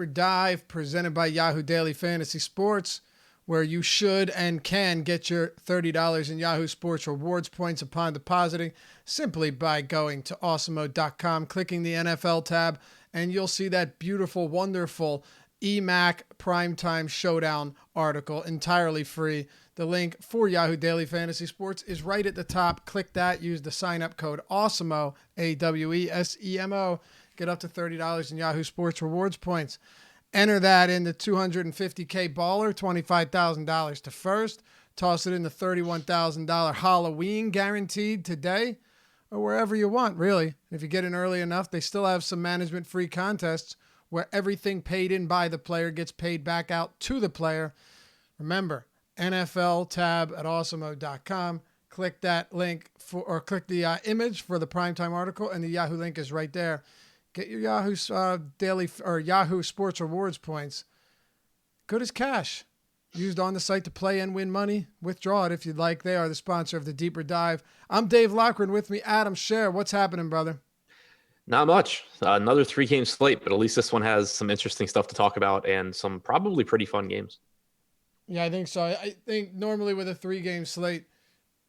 Dive presented by Yahoo Daily Fantasy Sports, where you should and can get your $30 in Yahoo Sports rewards points upon depositing simply by going to awesomemode.com, clicking the NFL tab, and you'll see that beautiful, wonderful EMAC Primetime Showdown article entirely free. The link for Yahoo Daily Fantasy Sports is right at the top. Click that. Use the sign-up code AWESEMO, AWESEMO. Get up to $30 in Yahoo Sports rewards points. Enter that in the $250K baller, $25,000 to first. Toss it in the $31,000 Halloween guaranteed today or wherever you want, really. If you get in early enough, they still have some management-free contests where everything paid in by the player gets paid back out to the player. Remember, NFL tab at awesomemode.com. Click that link or click the image for the primetime article, and the Yahoo link is right there. Get your Yahoo daily or Yahoo Sports rewards points. Good as cash. Used on the site to play and win money. Withdraw it if you'd like. They are the sponsor of the Deeper Dive. I'm Dave Lockren. With me, Adam Scher. What's happening, brother? Not much. Another 3-game slate, but at least this one has some interesting stuff to talk about and some probably pretty fun games. Yeah, I think so. I think normally with a 3-game slate,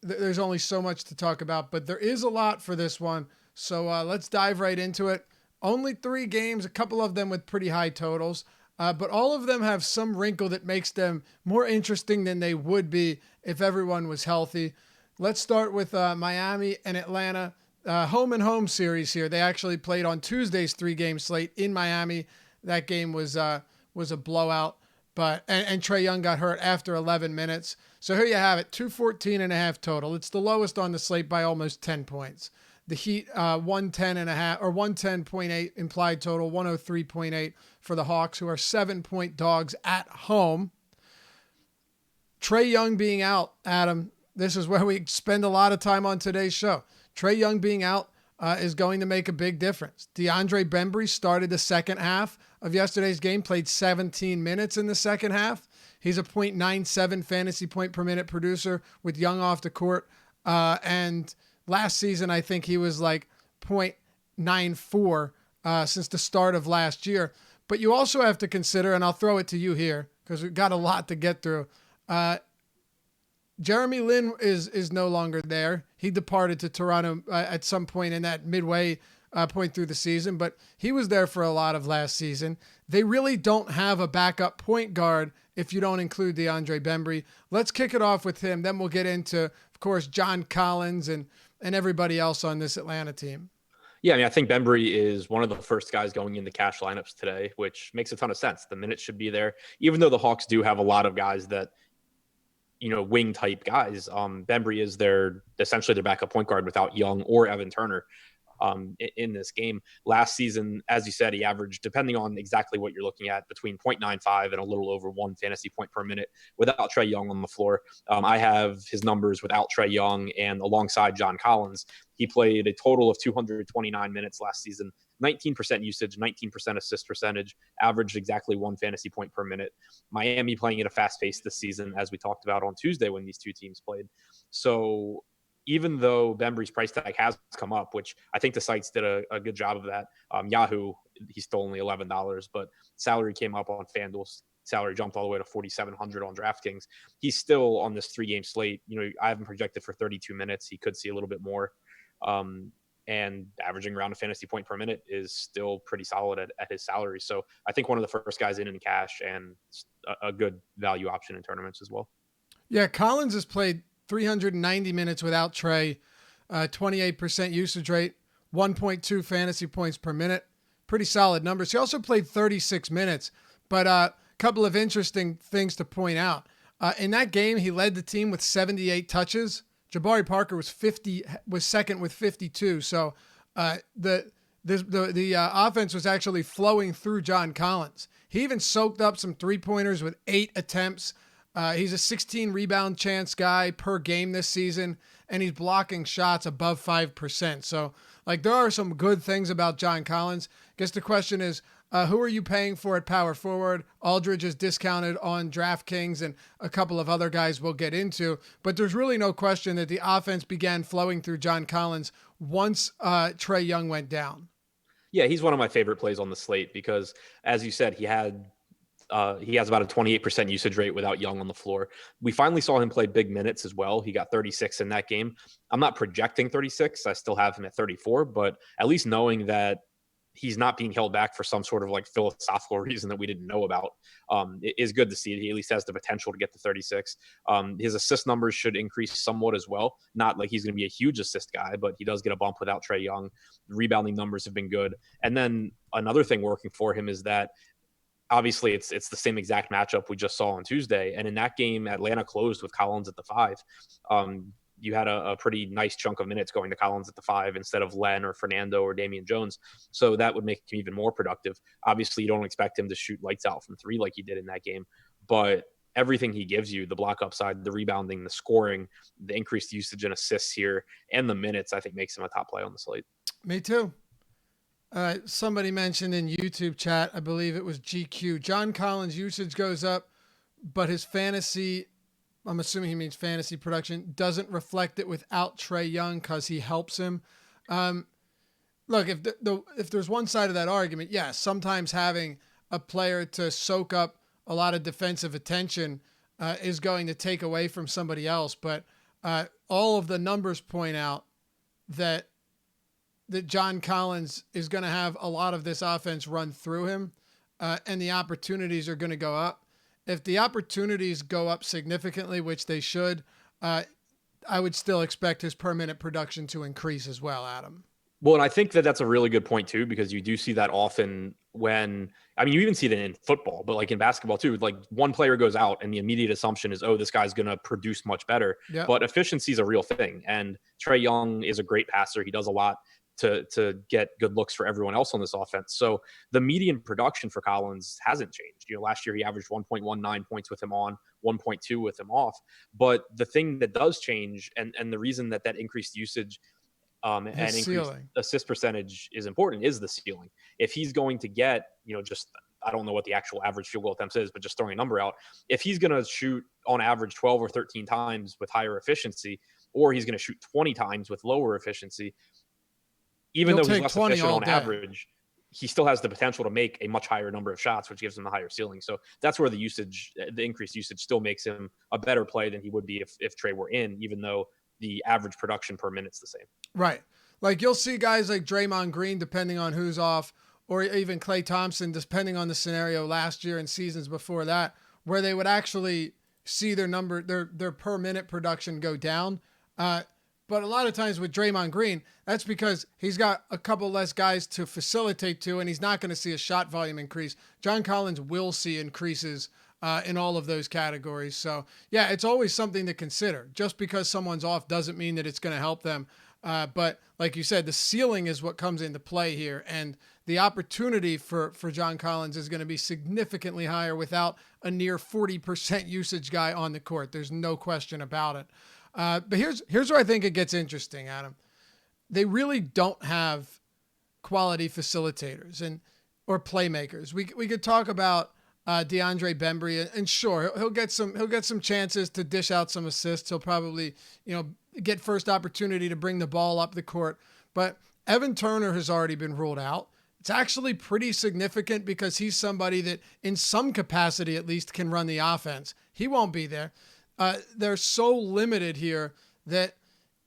there's only so much to talk about, but there is a lot for this one. So let's dive right into it. Only 3 games, a couple of them with pretty high totals, but all of them have some wrinkle that makes them more interesting than they would be if everyone was healthy. Let's start with Miami and Atlanta. Home and home series here. They actually played on Tuesday's 3-game slate in Miami. That game was a blowout, but and Trae Young got hurt after 11 minutes. So here you have it, 214.5 total. It's the lowest on the slate by almost 10 points. The Heat, 110.5 or 110.8 implied total, 103.8 for the Hawks, who are 7-point dogs at home. Trae Young being out, Adam, this is where we spend a lot of time on today's show. Trae Young being out is going to make a big difference. DeAndre Bembry started the second half of yesterday's game, played 17 minutes in the second half. He's a .97 fantasy point per minute producer with Young off the court, and last season, I think he was like .94 since the start of last year. But you also have to consider, and I'll throw it to you here because we've got a lot to get through. Jeremy Lin is no longer there. He departed to Toronto at some point in that midway point through the season, but he was there for a lot of last season. They really don't have a backup point guard if you don't include DeAndre Bembry. Let's kick it off with him. Then we'll get into, of course, John Collins and everybody else on this Atlanta team. Yeah, I mean, I think Bembry is one of the first guys going into cash lineups today, which makes a ton of sense. The minutes should be there, even though the Hawks do have a lot of guys that, wing type guys. Bembry is essentially their backup point guard without Young or Evan Turner in this game. Last season, as you said, he averaged, depending on exactly what you're looking at, between 0.95 and a little over 1 fantasy point per minute without Trae Young on the floor. I have his numbers without Trae Young, and alongside John Collins, he played a total of 229 minutes last season, 19% usage, 19% assist percentage, averaged exactly 1 fantasy point per minute. Miami playing at a fast pace this season, as we talked about on Tuesday when these two teams played. So even though Bembry's price tag has come up, which I think the sites did a good job of that. Yahoo, he's still only $11, but salary came up on FanDuel. Salary jumped all the way to $4,700 on DraftKings. He's still on this 3-game slate. I have him projected for 32 minutes. He could see a little bit more. And averaging around a fantasy point per minute is still pretty solid at his salary. So I think one of the first guys in cash and a good value option in tournaments as well. Yeah, Collins has played 390 minutes without Trae, 28% usage rate, 1.2 fantasy points per minute. Pretty solid numbers. He also played 36 minutes, but a couple of interesting things to point out. In that game, he led the team with 78 touches. Jabari Parker was second with 52. So the offense was actually flowing through John Collins. He even soaked up some 3-pointers with 8 attempts. He's a 16 rebound chance guy per game this season, and he's blocking shots above 5%. So, there are some good things about John Collins. I guess the question is, who are you paying for at power forward? Aldridge is discounted on DraftKings, and a couple of other guys we'll get into. But there's really no question that the offense began flowing through John Collins once Trae Young went down. Yeah, he's one of my favorite plays on the slate because, as you said, he has about a 28% usage rate without Young on the floor. We finally saw him play big minutes as well. He got 36 in that game. I'm not projecting 36. I still have him at 34, but at least knowing that he's not being held back for some sort of like philosophical reason that we didn't know about it is good to see. He at least has the potential to get to 36. His assist numbers should increase somewhat as well. Not like he's going to be a huge assist guy, but he does get a bump without Trae Young. Rebounding numbers have been good. And then another thing working for him is that obviously it's the same exact matchup we just saw on Tuesday. And in that game, Atlanta closed with Collins at the 5. You had a pretty nice chunk of minutes going to Collins at the 5 instead of Len or Fernando or Damian Jones. So that would make him even more productive. Obviously, you don't expect him to shoot lights out from 3 like he did in that game, but everything he gives you, the block upside, the rebounding, the scoring, the increased usage and assists here, and the minutes, I think makes him a top play on the slate. Me too. Somebody mentioned in YouTube chat, I believe it was GQ, John Collins' usage goes up, but his fantasy, I'm assuming he means fantasy production, doesn't reflect it without Trae Young because he helps him. Look, if there's one side of that argument, yes, sometimes having a player to soak up a lot of defensive attention is going to take away from somebody else. But all of the numbers point out that John Collins is going to have a lot of this offense run through him, and the opportunities are going to go up. If the opportunities go up significantly, which they should, I would still expect his per minute production to increase as well, Adam. Well, and I think that that's a really good point too, because you do see that often when, I mean, you even see that in football, but like in basketball too, like one player goes out and the immediate assumption is, oh, this guy's going to produce much better. Yep. But efficiency is a real thing. And Trae Young is a great passer. He does a lot to get good looks for everyone else on this offense. So the median production for Collins hasn't changed. You know, last year he averaged 1.19 points with him on, 1.2 with him off. But the thing that does change, and the reason that increased usage and increased assist percentage is important, is the ceiling. If he's going to get, you know, just, I don't know what the actual average field goal attempts is, but just throwing a number out, if he's going to shoot on average 12 or 13 times with higher efficiency, or he's going to shoot 20 times with lower efficiency, even though he's less efficient on average, he still has the potential to make a much higher number of shots, which gives him the higher ceiling. So that's where the increased usage still makes him a better play than he would be if Trae were in, even though the average production per minute's the same. Right. Like you'll see guys like Draymond Green, depending on who's off, or even Klay Thompson, depending on the scenario last year and seasons before that, where they would actually see their per minute production go down. But a lot of times with Draymond Green, that's because he's got a couple less guys to facilitate to, and he's not going to see a shot volume increase. John Collins will see increases in all of those categories. So, yeah, it's always something to consider. Just because someone's off doesn't mean that it's going to help them. But like you said, the ceiling is what comes into play here. And the opportunity for John Collins is going to be significantly higher without a near 40% usage guy on the court. There's no question about it. But here's where I think it gets interesting, Adam. They really don't have quality facilitators or playmakers. We could talk about DeAndre Bembry, and sure, he'll get some chances to dish out some assists. He'll probably, get first opportunity to bring the ball up the court. But Evan Turner has already been ruled out. It's actually pretty significant because he's somebody that in some capacity at least can run the offense. He won't be there. They're so limited here that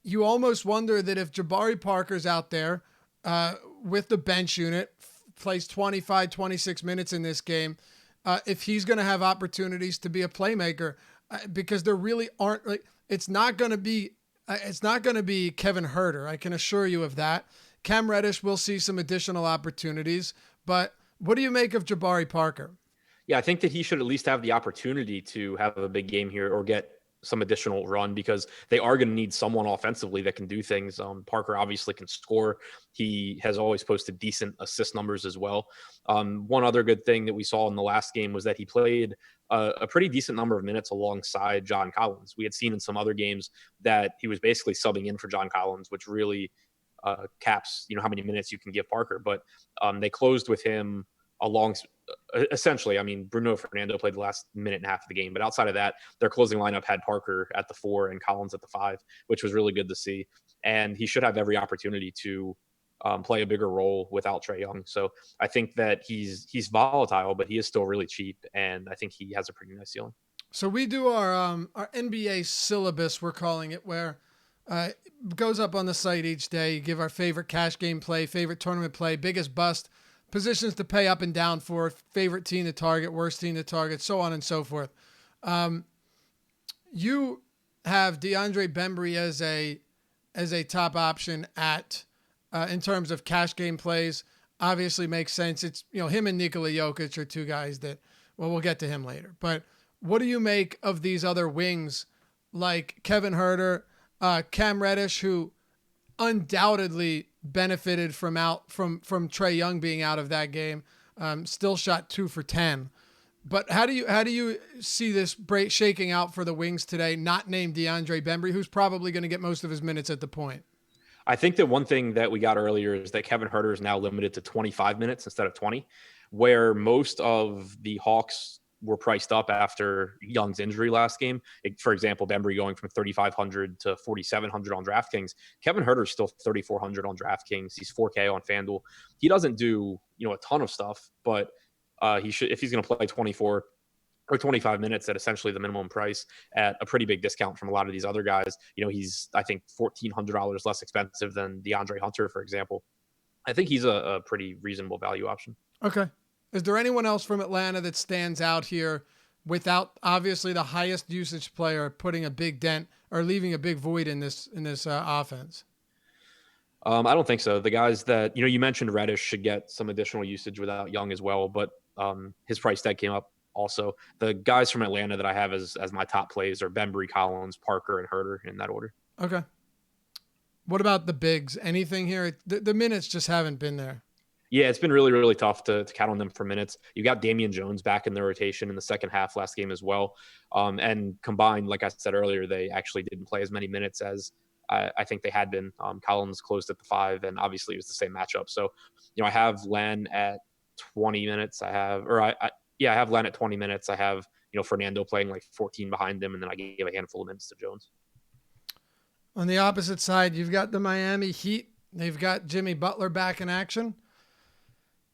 you almost wonder that if Jabari Parker's out there with the bench unit, plays 25, 26 minutes in this game, if he's going to have opportunities to be a playmaker, because there really aren't, like, it's not going to be Kevin Huerter. I can assure you of that. Cam Reddish will see some additional opportunities, but what do you make of Jabari Parker? Yeah, I think that he should at least have the opportunity to have a big game here or get some additional run, because they are going to need someone offensively that can do things. Parker obviously can score. He has always posted decent assist numbers as well. One other good thing that we saw in the last game was that he played a pretty decent number of minutes alongside John Collins. We had seen in some other games that he was basically subbing in for John Collins, which really caps, how many minutes you can give Parker. But they closed with him essentially. I mean, Bruno Fernando played the last minute and a half of the game, but outside of that, their closing lineup had Parker at the 4 and Collins at the 5, which was really good to see. And he should have every opportunity to play a bigger role without Trae Young. So I think that he's volatile, but he is still really cheap, and I think he has a pretty nice ceiling. So we do our NBA syllabus, we're calling it, where it goes up on the site each day. You give our favorite cash game play, favorite tournament play, biggest bust, positions to pay up and down for, favorite team to target, worst team to target, so on and so forth. You have DeAndre Bembry as a top option at in terms of cash game plays. Obviously makes sense. It's, him and Nikola Jokic are two guys that, well, we'll get to him later. But what do you make of these other wings like Kevin Huerter, Cam Reddish, who undoubtedly benefited from Trae Young being out of that game, still shot 2 for 10. But how do you see this break shaking out for the wings today, not named DeAndre Bembry, who's probably going to get most of his minutes at the point? I think that one thing that we got earlier is that Kevin Huerter is now limited to 25 minutes instead of 20, where most of the Hawks were priced up after Young's injury last game. For example, Bembry going from 3,500 to 4,700 on DraftKings. Kevin Huerter is still 3,400 on DraftKings. He's 4K on FanDuel. He doesn't do a ton of stuff, but he should, if he's going to play 24 or 25 minutes at essentially the minimum price at a pretty big discount from a lot of these other guys. He's, I think, $1,400 less expensive than DeAndre Hunter, for example. I think he's a pretty reasonable value option. Okay. Is there anyone else from Atlanta that stands out here without obviously the highest usage player putting a big dent or leaving a big void in this offense? I don't think so. The guys that, you mentioned Reddish should get some additional usage without Young as well, but his price tag came up also. The guys from Atlanta that I have as my top plays are Bembry, Collins, Parker, and Huerter in that order. Okay. What about the bigs? Anything here? The minutes just haven't been there. Yeah, it's been really, really tough to count on them for minutes. You got Damian Jones back in the rotation in the second half last game as well. And combined, like I said earlier, they actually didn't play as many minutes as I think they had been. Collins closed at the 5, and obviously it was the same matchup. So, I have Len at 20 minutes. I have Len at 20 minutes. I have, Fernando playing like 14 behind him, and then I gave a handful of minutes to Jones. On the opposite side, you've got the Miami Heat. They've got Jimmy Butler back in action.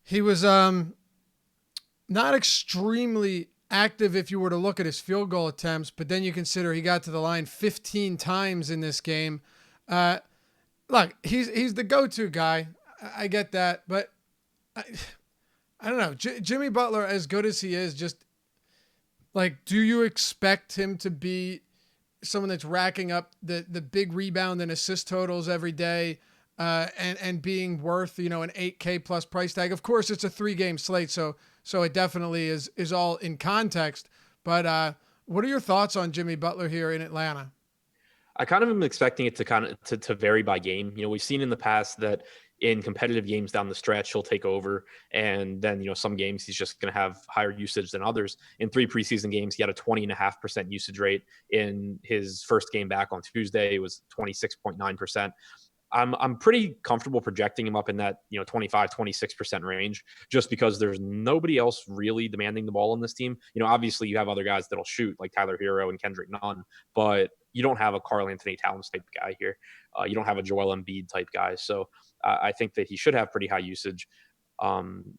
He was not extremely active if you were to look at his field goal attempts, but then you consider he got to the line 15 times in this game. Look, he's the go-to guy. I get that, but I don't know. Jimmy Butler, as good as he is, just like, do you expect him to be someone that's racking up the big rebound and assist totals every day? And being worth, an 8K plus price tag. Of course, it's a 3-game slate, so it definitely is all in context. But what are your thoughts on Jimmy Butler here in Atlanta? I kind of am expecting it to vary by game. We've seen in the past that in competitive games down the stretch, he'll take over. And then, some games he's just going to have higher usage than others. In 3 preseason games, he had a 20.5% usage rate. In his first game back on Tuesday, it was 26.9%. I'm pretty comfortable projecting him up in that 25-26% range, just because there's nobody else really demanding the ball on this team. Obviously you have other guys that'll shoot like Tyler Hero and Kendrick Nunn, but you don't have a Karl Anthony Towns type guy here. You don't have a Joel Embiid type guy. So I think that he should have pretty high usage. In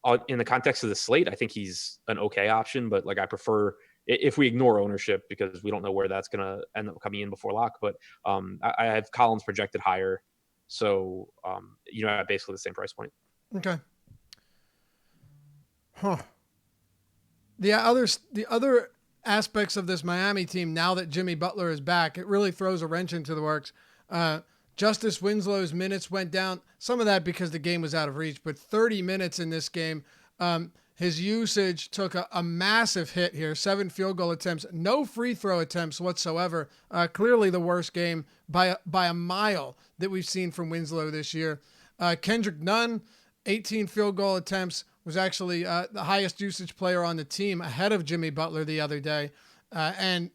the context of the slate, I think he's an okay option, but like I prefer, if we ignore ownership, because we don't know where that's going to end up coming in before lock, but I have Collins projected higher. So, at basically the same price point. Okay. Huh. The other aspects of this Miami team, now that Jimmy Butler is back, it really throws a wrench into the works. Justice Winslow's minutes went down. Some of that because the game was out of reach, but 30 minutes in this game. His usage took a massive hit here. 7 field goal attempts, no free throw attempts whatsoever. Clearly the worst game by a mile that we've seen from Winslow this year. Kendrick Nunn, 18 field goal attempts, was actually the highest usage player on the team ahead of Jimmy Butler the other day. And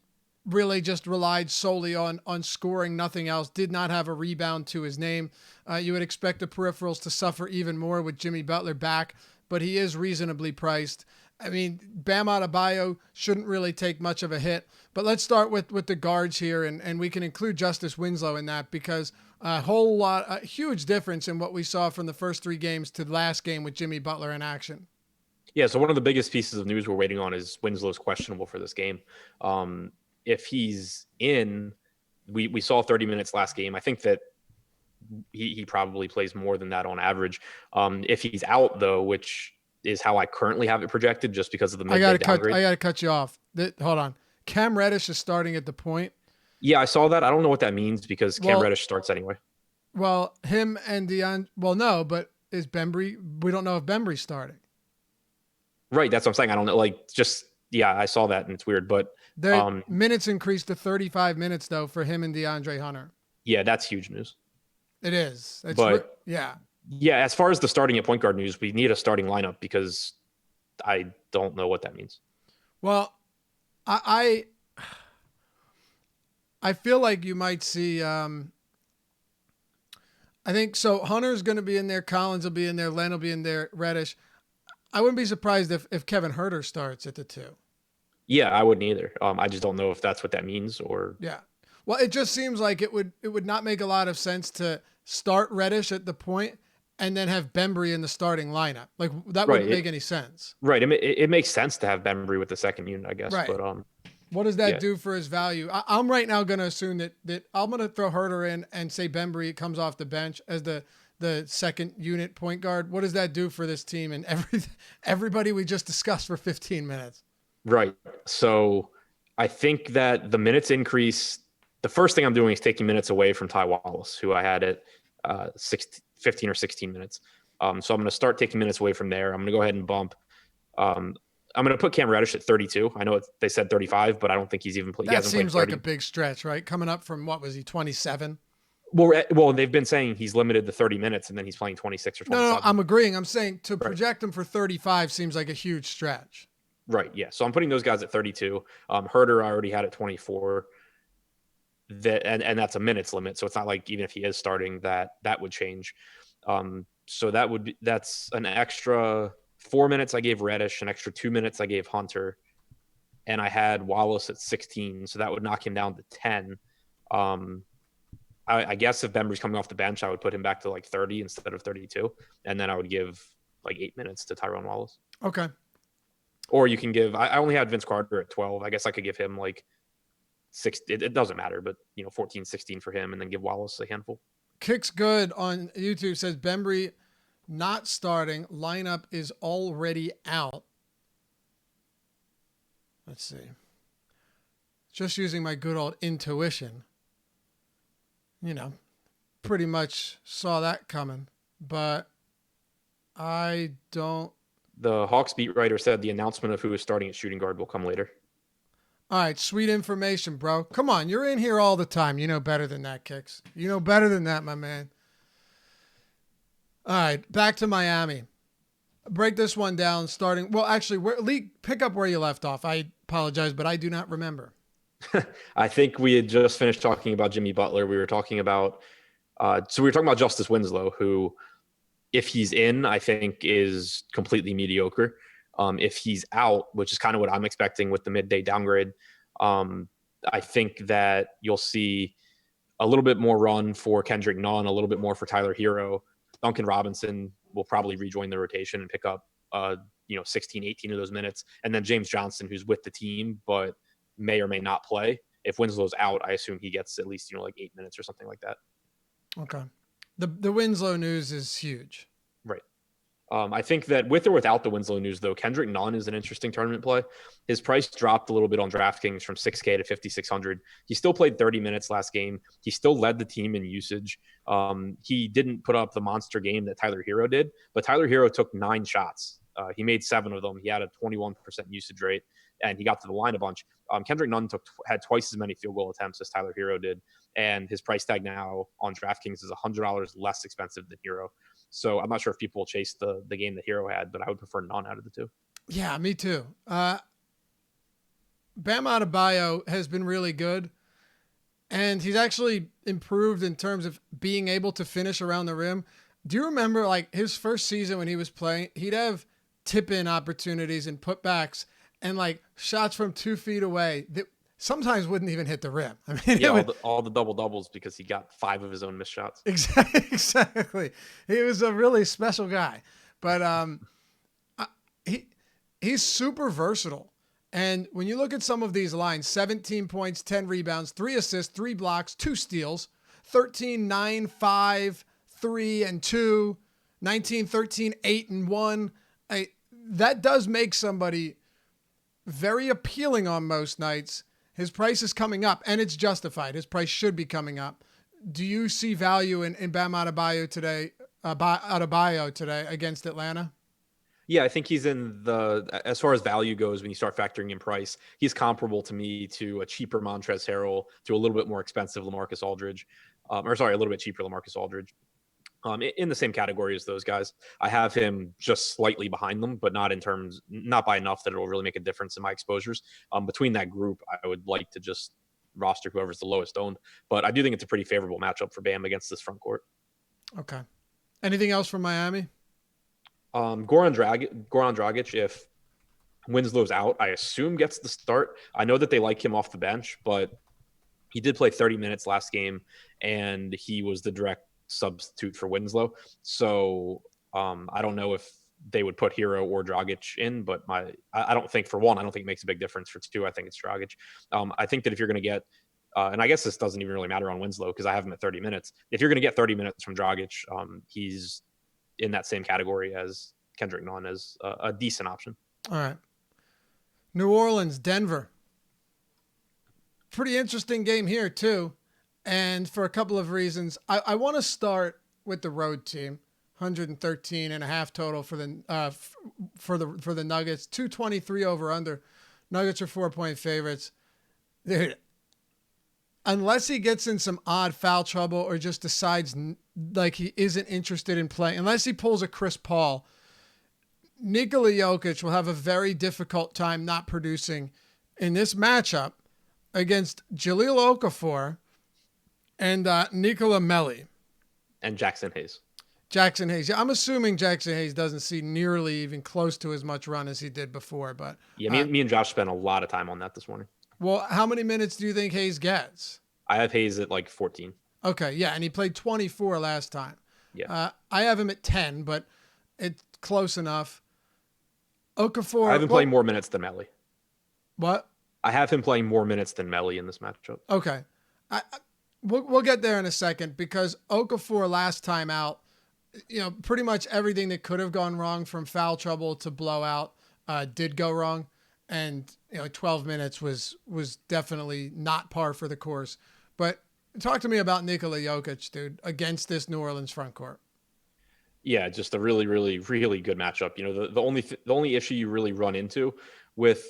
really just relied solely on scoring, nothing else. Did not have a rebound to his name. You would expect the peripherals to suffer even more with Jimmy Butler back, but he is reasonably priced. I mean, Bam Adebayo shouldn't really take much of a hit. But let's start with the guards here, and we can include Justice Winslow in that, because A huge difference in what we saw from the first 3 games to the last game with Jimmy Butler in action. Yeah, so one of the biggest pieces of news we're waiting on is Winslow's questionable for this game. If he's in, we saw 30 minutes last game. I think that he probably plays more than that on average. If he's out though, which is how I currently have it projected, just because of the midday downgrade. I gotta cut you off. Hold on. Cam Reddish is starting at the point. Yeah, I saw that. I don't know what that means because Cam Reddish starts anyway. Well, him and no, but is Bembry? We don't know if Bembry's starting. Right, that's what I'm saying. I don't know. I saw that and it's weird, but their minutes increased to 35 minutes though for him and DeAndre Hunter. Yeah, that's huge news. It is. Yeah. As far as the starting at point guard news, we need a starting lineup because I don't know what that means. Well, I feel like you might see. I think so. Hunter's going to be in there. Collins will be in there. Len will be in there. Reddish. I wouldn't be surprised if Kevin Huerter starts at the 2. Yeah, I wouldn't either. I just don't know if that's what that means or. Yeah. Well, it just seems like it would not make a lot of sense to start Reddish at the point and then have Bembry in the starting lineup. Like that wouldn't make any sense. Right. It makes sense to have Bembry with the second unit, I guess. Right. But what does that do for his value? I'm right now going to assume that I'm going to throw Huerter in and say Bembry comes off the bench as the second unit point guard. What does that do for this team and everybody we just discussed for 15 minutes? Right. So I think that the minutes increase. The first thing I'm doing is taking minutes away from Ty Wallace, who I had at 15 or 16 minutes. So I'm going to start taking minutes away from there. I'm going to go ahead and bump. I'm going to put Cam Reddish at 32. I know they said 35, but I don't think he's even played. That seems like a big stretch, right? Coming up from, what was he, 27? Well, they've been saying he's limited to 30 minutes, and then he's playing 26 or 27. No, I'm agreeing. I'm saying to project him for 35 seems like a huge stretch. Right, yeah. So I'm putting those guys at 32. Huerter I already had at 24. And that's a minutes limit, so it's not like even if he is starting that would change. So that's an extra 4 minutes I gave Reddish, an extra 2 minutes I gave Hunter, and I had Wallace at 16, so that would knock him down to 10. I guess if Bembry's coming off the bench, I would put him back to like 30 instead of 32, and then I would give like 8 minutes to Tyrone Wallace. Okay. Or you can give. I only had Vince Carter at 12. I guess I could give him like 6. It doesn't matter, but 14, 16 for him, and then give Wallace a handful. Kicks Good on YouTube says Bembry not starting. Lineup is already out. Let's see. Just using my good old intuition. Pretty much saw that coming, but I don't. The Hawks beat writer said the announcement of who is starting at shooting guard will come later. All right, sweet information, bro. Come on, you're in here all the time. You know better than that, Kicks. You know better than that, my man. All right, back to Miami. Break this one down starting. Well, actually, Lee, pick up where you left off. I apologize, but I do not remember. I think we had just finished talking about Jimmy Butler. We were talking about Justice Winslow, who, if he's in, I think is completely mediocre. If he's out, which is kind of what I'm expecting with the midday downgrade, I think that you'll see a little bit more run for Kendrick Nunn, a little bit more for Tyler Hero. Duncan Robinson will probably rejoin the rotation and pick up, 16, 18 of those minutes. And then James Johnson, who's with the team, but may or may not play. If Winslow's out, I assume he gets at least, like 8 minutes or something like that. Okay. The Winslow news is huge. Right. I think that with or without the Winslow news, though, Kendrick Nunn is an interesting tournament play. His price dropped a little bit on DraftKings from $6K to $5,600. He still played 30 minutes last game. He still led the team in usage. He didn't put up the monster game that Tyler Hero did, but Tyler Hero took 9 shots. He made 7 of them. He had a 21% usage rate, and he got to the line a bunch. Kendrick Nunn had twice as many field goal attempts as Tyler Hero did, and his price tag now on DraftKings is $100 less expensive than Hero. So I'm not sure if people will chase the game that Hero had, but I would prefer Nunn out of the two. Yeah, me too. Bam Adebayo has been really good, and he's actually improved in terms of being able to finish around the rim. Do you remember like his first season when he was playing, he'd have tip-in opportunities and putbacks and like shots from 2 feet away that sometimes wouldn't even hit the rim. I mean, Yeah, all the double doubles because he got 5 of his own missed shots. Exactly. He was a really special guy, but he he's super versatile. And when you look at some of these lines, 17 points, 10 rebounds, 3 assists, 3 blocks, 2 steals, 13, 9, 5, 3, and 2, 19, 13, 8, and 1. That does make somebody very appealing on most nights. His price is coming up, and it's justified. His price should be coming up. Do you see value in Bam Adebayo today against Atlanta? Yeah, I think he's as far as value goes, when you start factoring in price, he's comparable to me to a cheaper Montrezl Harrell, to a little bit more expensive LaMarcus Aldridge, a little bit cheaper LaMarcus Aldridge. In the same category as those guys. I have him just slightly behind them, but not by enough that it'll really make a difference in my exposures. Between that group, I would like to just roster whoever's the lowest owned, but I do think it's a pretty favorable matchup for Bam against this front court. Okay. Anything else from Miami? Goran Dragic, if Winslow's out, I assume gets the start. I know that they like him off the bench, but he did play 30 minutes last game, and he was the direct substitute for Winslow. So I don't know if they would put Hero or Dragic in, but I don't think, for one, I don't think it makes a big difference. For two, I think it's Dragic. I think that if you're going to get, and I guess this doesn't even really matter on Winslow because I have him at 30 minutes. If you're going to get 30 minutes from Dragic, he's in that same category as Kendrick Nunn as a decent option. All right. New Orleans, Denver. Pretty interesting game here too. And for a couple of reasons, I want to start with the road team. 113.5 total for the Nuggets. 223 over under. Nuggets are 4-point favorites. Dude, unless he gets in some odd foul trouble or just decides like he isn't interested in playing, unless he pulls a Chris Paul, Nikola Jokic will have a very difficult time not producing in this matchup against Jahlil Okafor and Nikola Melli. And Jackson Hayes. Jackson Hayes. Yeah, I'm assuming Jackson Hayes doesn't see nearly even close to as much run as he did before. But yeah, me and Josh spent a lot of time on that this morning. Well, how many minutes do you think Hayes gets? I have Hayes at like 14. Okay, yeah, and he played 24 last time. Yeah. I have him at 10, but it's close enough. Okafor. I have him playing more minutes than Melli. What? I have him playing more minutes than Melli in this matchup. Okay. We'll get there in a second because Okafor last time out, pretty much everything that could have gone wrong from foul trouble to blowout did go wrong. And, 12 minutes was definitely not par for the course. But talk to me about Nikola Jokic, dude, against this New Orleans front court. Yeah, just a really, really, really good matchup. The only issue you really run into with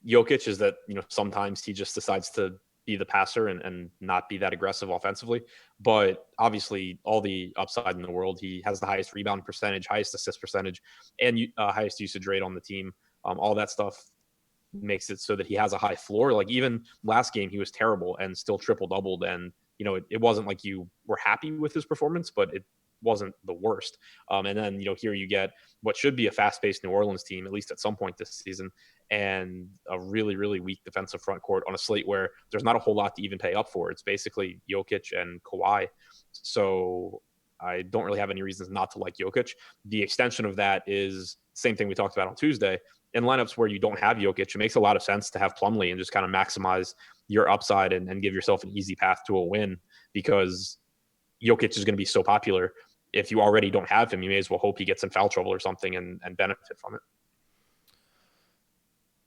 Jokic is that, sometimes he just decides to be the passer and not be that aggressive offensively. But obviously all the upside in the world. He has the highest rebound percentage, highest assist percentage, and highest usage rate on the team. All that stuff makes it so that he has a high floor. Like even last game, he was terrible and still triple doubled. And, it wasn't like you were happy with his performance, but it wasn't the worst. And then, here you get what should be a fast-paced New Orleans team, at least at some point this season, and a really, really weak defensive front court on a slate where there's not a whole lot to even pay up for. It's basically Jokic and Kawhi. So I don't really have any reasons not to like Jokic. The extension of that is same thing we talked about on Tuesday. In lineups where you don't have Jokic, it makes a lot of sense to have Plumlee and just kind of maximize your upside and give yourself an easy path to a win, because Jokic is going to be so popular. If you already don't have him, you may as well hope he gets in foul trouble or something and benefit from it.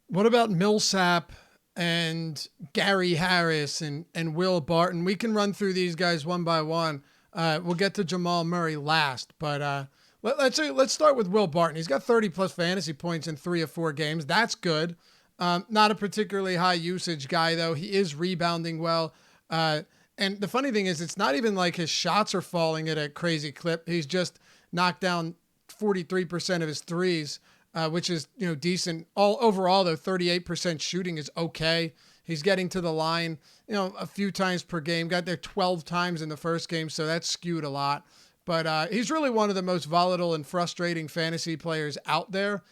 What about Millsap and Gary Harris and Will Barton? We can run through these guys one by one. We'll get to Jamal Murray last, but let's start with Will Barton. He's got 30-plus fantasy points in 3 of 4 games. That's good. Not a particularly high usage guy, though. He is rebounding well. And the funny thing is, it's not even like his shots are falling at a crazy clip. He's just knocked down 43% of his threes, which is, decent. Overall, though, 38% shooting is okay. He's getting to the line, a few times per game. Got there 12 times in the first game, so that's skewed a lot. But he's really one of the most volatile and frustrating fantasy players out there.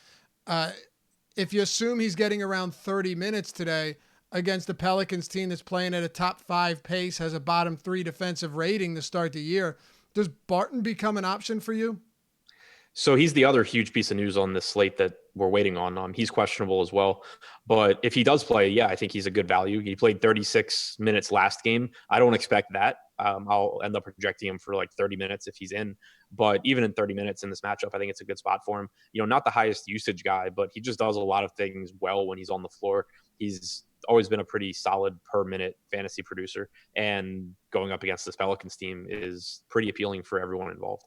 If you assume he's getting around 30 minutes today, against the Pelicans team that's playing at a top 5 pace, has a bottom 3 defensive rating to start the year. Does Barton become an option for you? So he's the other huge piece of news on this slate that we're waiting on. He's questionable as well. But if he does play, yeah, I think he's a good value. He played 36 minutes last game. I don't expect that. I'll end up projecting him for like 30 minutes if he's in. But even in 30 minutes in this matchup, I think it's a good spot for him. Not the highest usage guy, but he just does a lot of things well when he's on the floor. He's always been a pretty solid per minute fantasy producer. And going up against this Pelicans team is pretty appealing for everyone involved.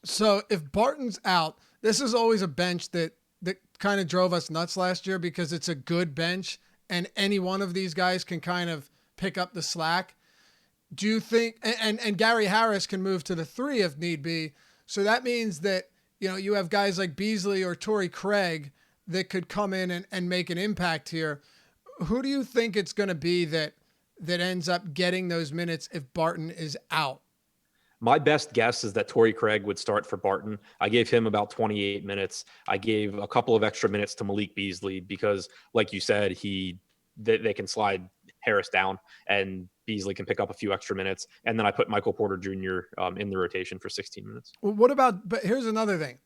So if Barton's out, this is always a bench that kind of drove us nuts last year because it's a good bench and any one of these guys can kind of pick up the slack. Do you think, and Gary Harris can move to the 3 if need be. So that means that, you have guys like Beasley or Torrey Craig that could come in and make an impact here. Who do you think it's going to be that ends up getting those minutes if Barton is out? My best guess is that Torrey Craig would start for Barton. I gave him about 28 minutes. I gave a couple of extra minutes to Malik Beasley because, like you said, they can slide Harris down and Beasley can pick up a few extra minutes. And then I put Michael Porter Jr. In the rotation for 16 minutes. Well, but here's another thing.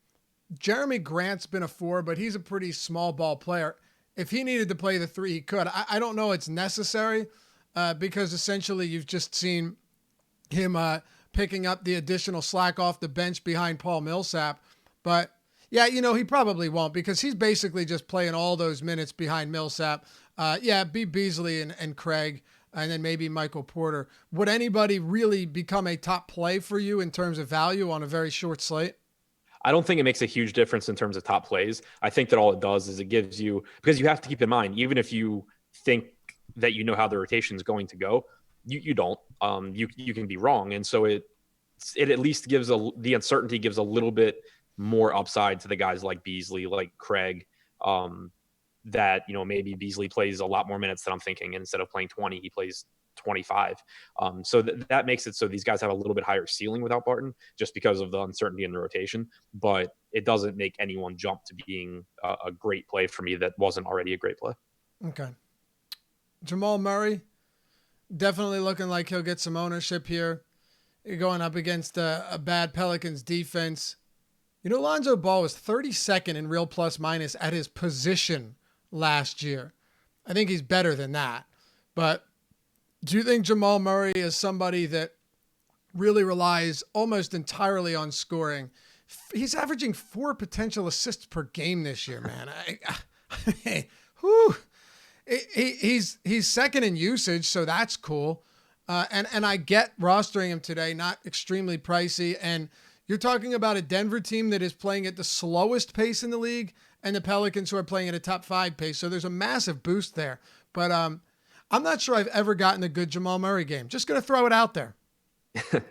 Jeremy Grant's been a 4, but he's a pretty small ball player. If he needed to play the 3, he could. I don't know it's necessary because essentially you've just seen him picking up the additional slack off the bench behind Paul Millsap. But yeah, he probably won't because he's basically just playing all those minutes behind Millsap. Be Beasley and Craig, and then maybe Michael Porter. Would anybody really become a top play for you in terms of value on a very short slate? I don't think it makes a huge difference in terms of top plays. I think that all it does is it gives you, because you have to keep in mind, even if you think that how the rotation is going to go, you don't. You can be wrong, and so it at least gives the uncertainty gives a little bit more upside to the guys like Beasley, like Craig. That maybe Beasley plays a lot more minutes than I'm thinking. Instead of playing 20, he plays 25. So that makes it so these guys have a little bit higher ceiling without Barton, just because of the uncertainty in the rotation. But it doesn't make anyone jump to being a great play for me that wasn't already a great play. Okay, Jamal Murray. Definitely looking like he'll get some ownership here. You're going up against a bad Pelicans defense. Lonzo Ball was 32nd in real plus minus at his position last year. I think he's better than that. But do you think Jamal Murray is somebody that really relies almost entirely on scoring? He's averaging 4 potential assists per game this year, man. He's second in usage, so that's cool. And I get rostering him today, not extremely pricey. And you're talking about a Denver team that is playing at the slowest pace in the league and the Pelicans who are playing at a top 5 pace. So there's a massive boost there. But I'm not sure I've ever gotten a good Jamal Murray game. Just going to throw it out there.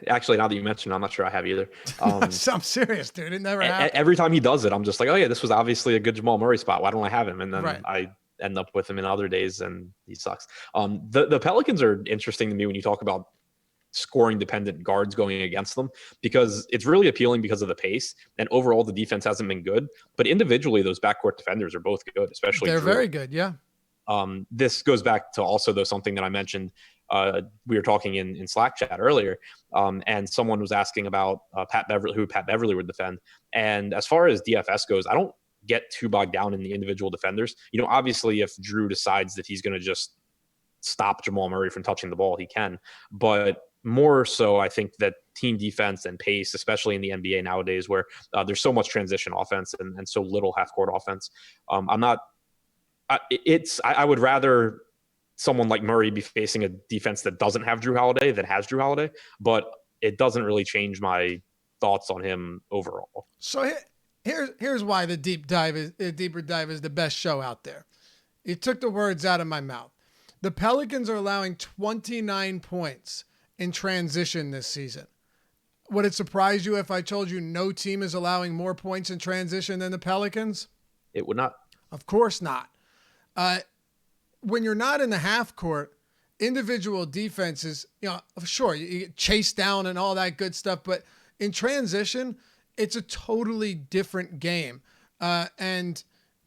Actually, now that you mentioned it, I'm not sure I have either. I'm serious, dude. It never happened. Every time he does it, I'm just like, oh yeah, this was obviously a good Jamal Murray spot. Why don't I have him? And then right. I end up with him in other days and he sucks. The Pelicans are interesting to me when you talk about scoring dependent guards going against them, because it's really appealing because of the pace, and overall the defense hasn't been good, but individually those backcourt defenders are both good, especially they're Drew. Very good. Yeah. This goes back to also though something that I mentioned. We were talking in Slack chat earlier, and someone was asking about who Pat Beverly would defend. And as far as DFS goes, I don't get too bogged down in the individual defenders. Obviously if Drew decides that he's going to just stop Jamal Murray from touching the ball, he can. But more so, I think that team defense and pace, especially in the NBA nowadays, where there's so much transition offense and so little half-court offense. I would rather someone like Murray be facing a defense that doesn't have Drew Holiday than has Drew Holiday, but it doesn't really change my thoughts on him overall. So here's why the deeper dive is the best show out there. You took the words out of my mouth. The Pelicans are allowing 29 points in transition this season. Would it surprise you if I told you no team is allowing more points in transition than the Pelicans? It would not. Of course not. When you're not in the half court, individual defenses, sure, you get chased down and all that good stuff, but in transition, it's a totally different game. And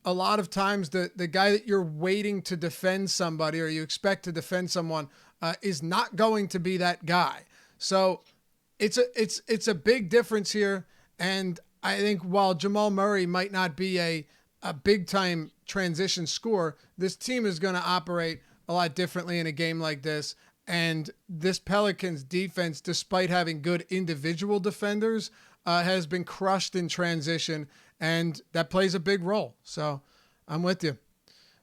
a lot of times the guy that you're waiting to defend somebody or you expect to defend someone is not going to be that guy. So it's a big difference here. And I think while Jamal Murray might not be a big time transition scorer, this team is going to operate a lot differently in a game like this. And this Pelicans defense, despite having good individual defenders, has been crushed in transition, and that plays a big role. So I'm with you.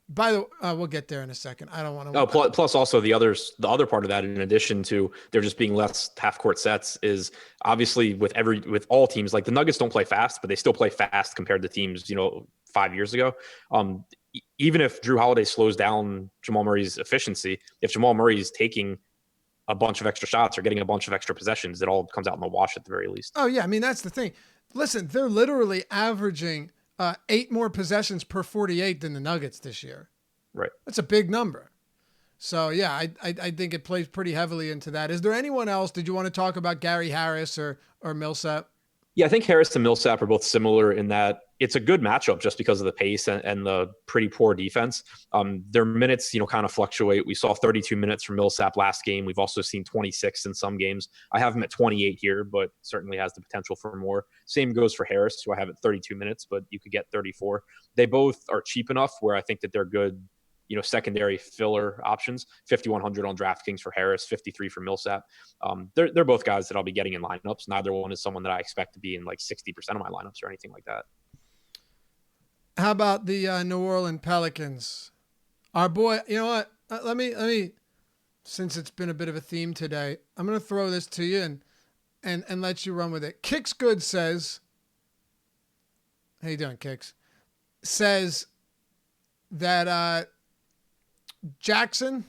By the way, we'll get there in a second. I don't want to. Oh, plus also the other part of that, in addition to there just being less half court sets, is obviously with all teams, like the Nuggets don't play fast, but they still play fast compared to teams 5 years ago. Even if Drew Holiday slows down Jamal Murray's efficiency, if Jamal Murray is taking a bunch of extra shots or getting a bunch of extra possessions, it all comes out in the wash at the very least. Oh yeah, I mean that's the thing. Listen, they're literally averaging 8 more possessions per 48 than the Nuggets this year. Right. That's a big number. So yeah, I think it plays pretty heavily into that. Is there anyone else? Did you want to talk about Gary Harris or Millsap? Yeah, I think Harris and Millsap are both similar in that it's a good matchup just because of the pace and the pretty poor defense. Their minutes, kind of fluctuate. We saw 32 minutes from Millsap last game. We've also seen 26 in some games. I have him at 28 here, but certainly has the potential for more. Same goes for Harris, who I have at 32 minutes, but you could get 34. They both are cheap enough where I think that they're good, secondary filler options. 5,100 on DraftKings for Harris, 53 for Millsap. They're both guys that I'll be getting in lineups. Neither one is someone that I expect to be in like 60% of my lineups or anything like that. How about the New Orleans Pelicans? Our boy, you know what? Let me, since it's been a bit of a theme today, I'm going to throw this to you and let you run with it. Kicks Good says, how you doing, Kicks? Says that Jackson,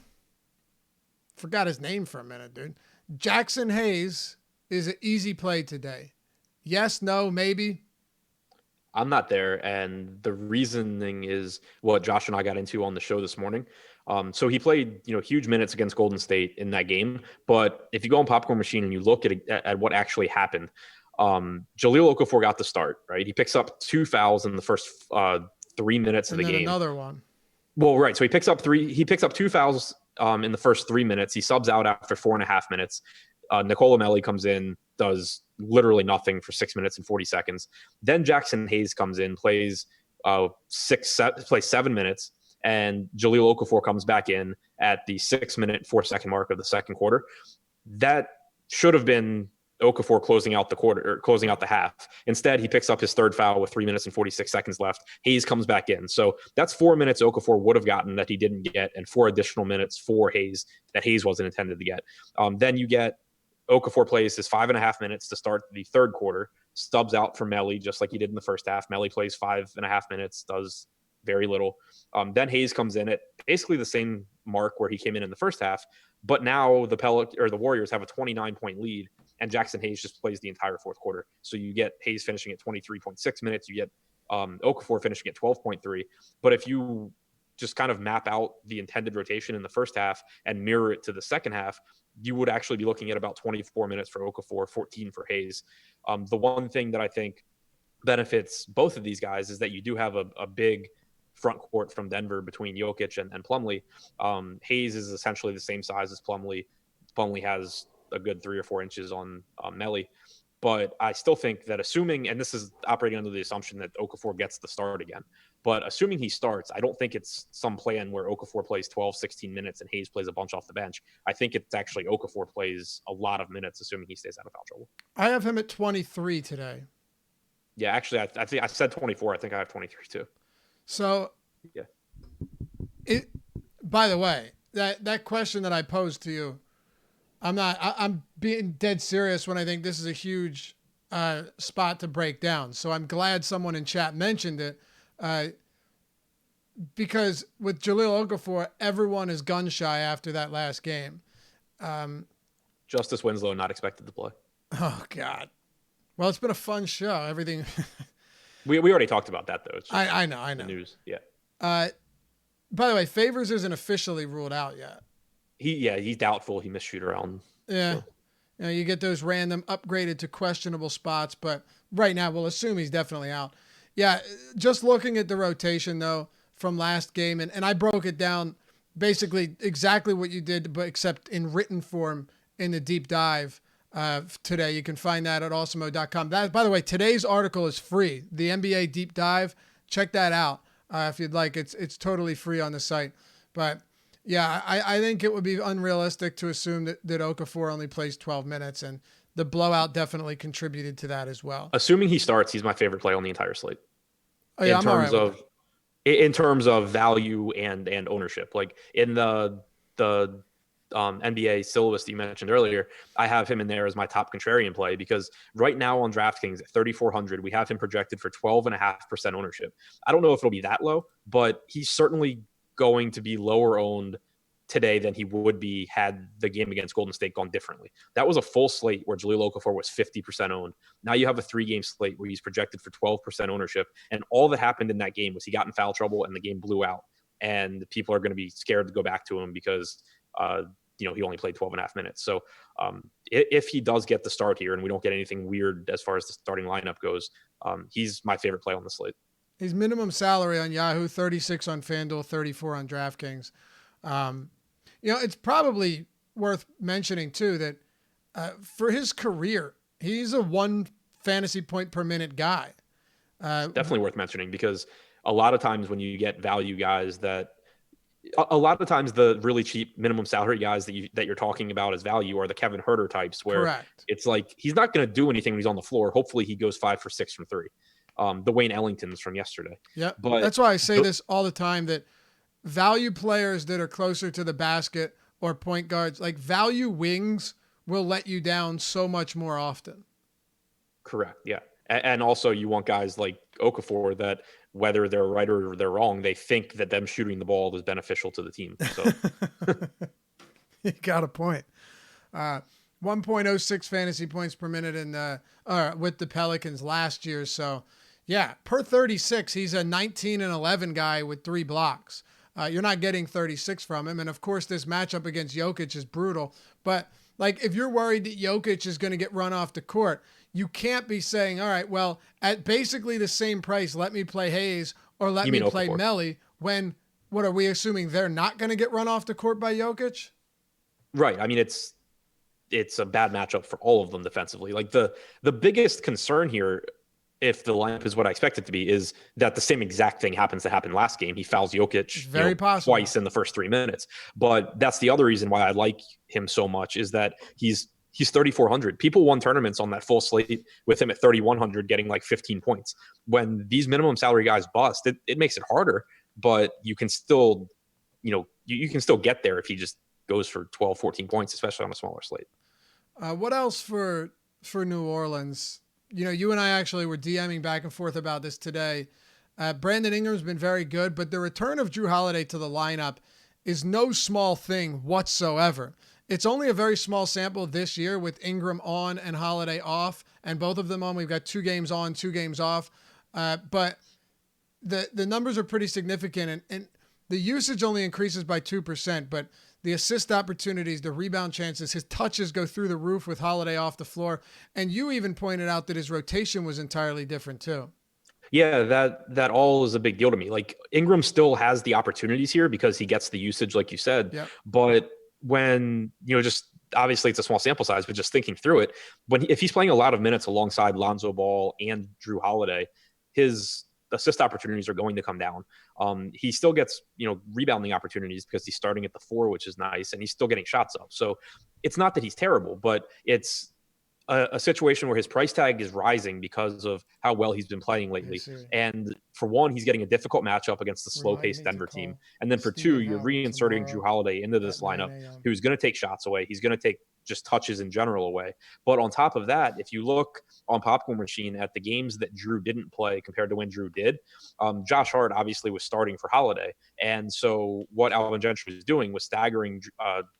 forgot his name for a minute, dude. Jackson Hayes is an easy play today. Yes, no, maybe. I'm not there, and the reasoning is what Josh and I got into on the show this morning. So he played, huge minutes against Golden State in that game. But if you go on Popcorn Machine and you look at what actually happened, Jahlil Okafor got the start, right? He picks up 2 fouls in the first 3 minutes of the game. Another one. Well, right. So he picks up 2 fouls in the first 3 minutes. He subs out after 4.5 minutes. Nicola Melli comes in, does literally nothing for 6 minutes and 40 seconds. Then Jackson Hayes comes in, plays 7 minutes, and Jahlil Okafor comes back in at the 6 minute, 4 second mark of the second quarter. That should have been Okafor closing out the quarter or closing out the half. Instead, he picks up his third foul with 3 minutes and 46 seconds left. Hayes comes back in. So that's 4 minutes Okafor would have gotten that he didn't get, and 4 additional minutes for Hayes that Hayes wasn't intended to get. Then you get Okafor plays his 5.5 minutes to start the third quarter, stubs out for Melli just like he did in the first half. Melli plays 5.5 minutes, does very little. Then Hayes comes in at basically the same mark where he came in the first half, but now the Warriors have a 29-point lead, and Jackson Hayes just plays the entire fourth quarter. So you get Hayes finishing at 23.6 minutes. You get Okafor finishing at 12.3. But if you just kind of map out the intended rotation in the first half and mirror it to the second half, you would actually be looking at about 24 minutes for Okafor, 14 for Hayes. The one thing that I think benefits both of these guys is that you do have a big front court from Denver between Jokic and Plumlee. Hayes is essentially the same size as Plumlee. Plumlee has a good 3 or 4 inches on Melli. But I still think that assuming, and this is operating under the assumption that Okafor gets the start again, but assuming he starts, I don't think it's some plan where Okafor plays 12, 16 minutes and Hayes plays a bunch off the bench. I think it's actually Okafor plays a lot of minutes, assuming he stays out of foul trouble. I have him at 23 today. Yeah, actually, I think I said 24. I think I have 23 too. So, yeah. By the way, that question that I posed to you, I'm being dead serious when I think this is a huge spot to break down. So I'm glad someone in chat mentioned it, because with Jahlil Okafor, everyone is gun shy after that last game. Justice Winslow not expected to play. Oh God. Well, it's been a fun show. Everything. we already talked about that though. It's just I know. the news. Yeah. By the way, Favors isn't officially ruled out yet. He's doubtful. He missed shoot around. Yeah. So. You get those random upgraded to questionable spots, but right now we'll assume he's definitely out. Yeah, just looking at the rotation though from last game, and I broke it down basically exactly what you did, but except in written form in the deep dive today. You can find that at awesomeo.com. That, by the way, today's article is free. The NBA deep dive. Check that out if you'd like. It's totally free on the site. But yeah, I think it would be unrealistic to assume that Okafor only plays 12 minutes, and the blowout definitely contributed to that as well. Assuming he starts, he's my favorite play on the entire slate. Oh yeah, I'm all right with that. In terms of value and ownership. Like in the NBA syllabus that you mentioned earlier, I have him in there as my top contrarian play because right now on DraftKings at 3,400, we have him projected for 12.5% ownership. I don't know if it'll be that low, but he's certainly going to be lower owned today than he would be had the game against Golden State gone differently. That was a full slate where Jahlil Okafor was 50% owned. Now you have a 3-game slate where he's projected for 12% ownership. And all that happened in that game was he got in foul trouble and the game blew out. And people are going to be scared to go back to him because, he only played 12 and a half minutes. So if he does get the start here and we don't get anything weird as far as the starting lineup goes, he's my favorite play on the slate. His minimum salary on Yahoo, 36 on FanDuel, 34 on DraftKings. It's probably worth mentioning too that for his career, he's a 1 fantasy point per minute guy. Definitely worth mentioning because a lot of times when you get value guys a lot of times the really cheap minimum salary guys that you're talking about as value are the Kevin Huerter types where Correct. It's like he's not going to do anything when he's on the floor. Hopefully he goes 5 for 6 from 3. The Wayne Ellingtons from yesterday. Yeah, but that's why I say this all the time that value players that are closer to the basket or point guards, like value wings, will let you down so much more often. Correct. Yeah. And also you want guys like Okafor that whether they're right or they're wrong, they think that them shooting the ball is beneficial to the team. So you got a point. 1.06 fantasy points per minute with the Pelicans last year. So yeah, per 36, he's a 19 and 11 guy with 3 blocks. You're not getting 36 from him. And of course, this matchup against Jokic is brutal. But like, if you're worried that Jokic is going to get run off the court, you can't be saying, all right, well, at basically the same price, let me play Hayes or let me play Melly when, what are we assuming they're not going to get run off the court by Jokic? Right. I mean, it's a bad matchup for all of them defensively. Like the biggest concern here, if the lineup is what I expect it to be, is that the same exact thing happens to happen last game. He fouls Jokic twice in the first 3 minutes. But that's the other reason why I like him so much is that he's 3,400. People won tournaments on that full slate with him at 3,100 getting like 15 points. When these minimum salary guys bust, it makes it harder, but you can still, you can still get there if he just goes for 12, 14 points, especially on a smaller slate. What else for New Orleans? You and I actually were DMing back and forth about this today. Brandon Ingram's been very good, but the return of Jrue Holiday to the lineup is no small thing whatsoever. It's only a very small sample this year with Ingram on and Holiday off, and both of them on. We've got 2 games on, 2 games off. But the numbers are pretty significant, and the usage only increases by 2%, but the assist opportunities, the rebound chances, his touches go through the roof with Holiday off the floor. And you even pointed out that his rotation was entirely different too. Yeah, that all is a big deal to me. Like Ingram still has the opportunities here because he gets the usage, like you said. Yep. But when, just obviously it's a small sample size, but just thinking through it, if he's playing a lot of minutes alongside Lonzo Ball and Jrue Holiday, his assist opportunities are going to come down. He still gets, rebounding opportunities because he's starting at the 4, which is nice, and he's still getting shots up. So it's not that he's terrible, but it's a situation where his price tag is rising because of how well he's been playing lately. And for one, he's getting a difficult matchup against the slow-paced Denver team. And then for 2, you're reinserting Jrue Holiday into this lineup, who's going to take shots away. He's going to take just touches in general away. But on top of that, if you look on Popcorn Machine at the games that Jrue didn't play compared to when Jrue did, Josh Hart obviously was starting for Holiday. And so what Alvin Gentry was doing was staggering